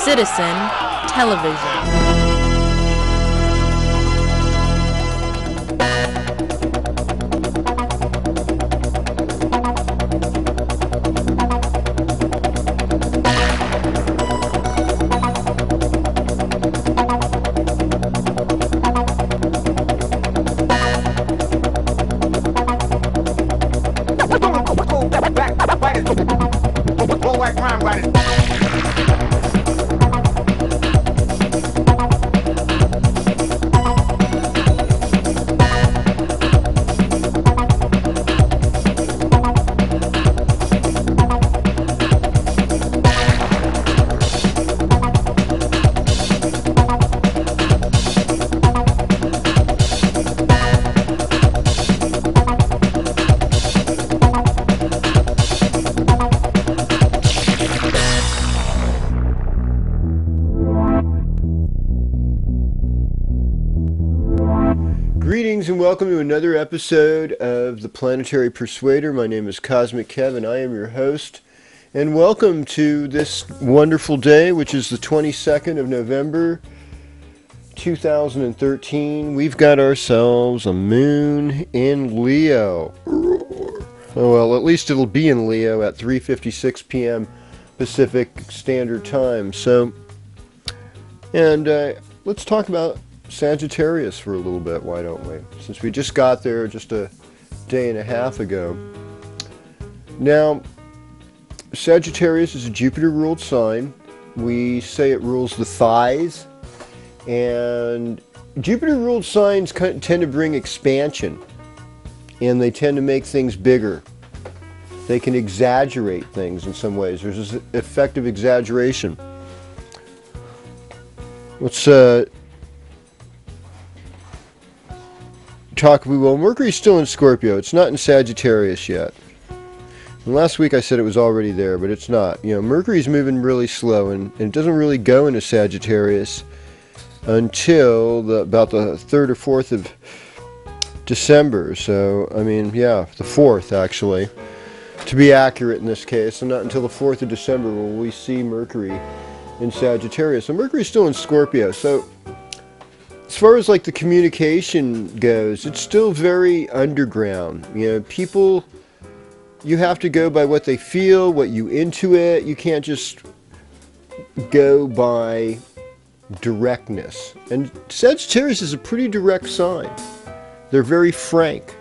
Citizen Television. Greetings and welcome to another episode of The Planetary Persuader. My name is Cosmic Kev and I am your host. And welcome to this wonderful day, which is the 22nd of November, 2013. We've got ourselves a moon in Leo. Oh well, at least it'll be in Leo at 3:56 p.m. Pacific Standard Time. Let's talk about Sagittarius for a little bit, why don't we? Since we just got there just a day and a half ago. Now, Sagittarius is a Jupiter-ruled sign. We say it rules the thighs. And Jupiter-ruled signs tend to bring expansion. And they tend to make things bigger. They can exaggerate things in some ways. There's this effect of exaggeration. Let's Mercury's still in Scorpio. It's not in Sagittarius yet. And last week I said it was already there, but it's not. You know, Mercury's moving really slow, and it doesn't really go into Sagittarius until about the 3rd or 4th of December. So, I mean, yeah, the 4th actually, to be accurate in this case. And not until the 4th of December will we see Mercury in Sagittarius. So Mercury's still in Scorpio. So as far as like the communication goes, it's still very underground. You know, people, you have to go by what they feel, what you intuit. You can't just go by directness. And Sagittarius is a pretty direct sign. They're very frank.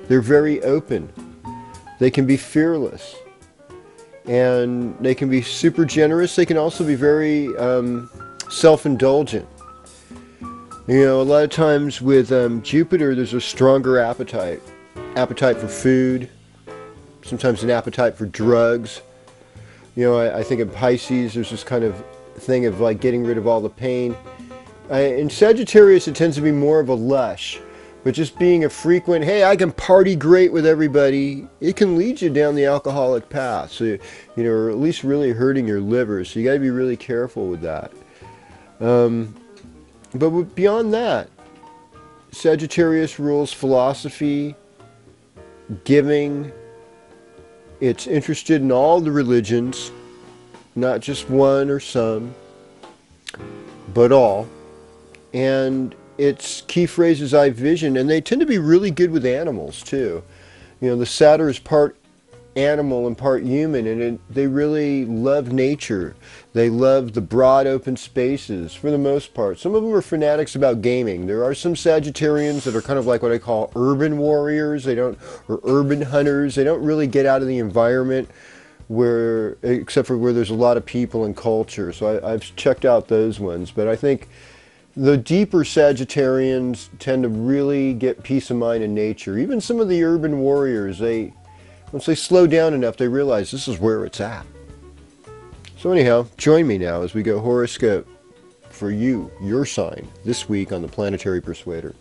They're very open. They can be fearless. And they can be super generous. They can also be very self-indulgent. You know, a lot of times with Jupiter, there's a stronger appetite. Appetite for food, sometimes an appetite for drugs. You know, I think in Pisces, there's this kind of thing of like getting rid of all the pain. In Sagittarius, it tends to be more of a lush. But just being a frequent, hey, I can party great with everybody, it can lead you down the alcoholic path. So, you know, or at least really hurting your liver. So you got to be really careful with that. But beyond that, Sagittarius rules philosophy, giving. It's interested in all the religions, not just one or some, but all. And its key phrase is I vision, and they tend to be really good with animals too. You know, the Satyr is part animal and part human, and they really love nature. They love the broad open spaces for the most part. Some of them are fanatics about gaming. There are some Sagittarians that are kind of like what I call urban warriors. Or urban hunters. They don't really get out of the environment except for where there's a lot of people and culture. So I've checked out those ones, but I think the deeper Sagittarians tend to really get peace of mind in nature. Even some of the urban warriors, once they slow down enough, they realize this is where it's at. So anyhow, join me now as we go horoscope for you, your sign, this week on The Planetary Persuader.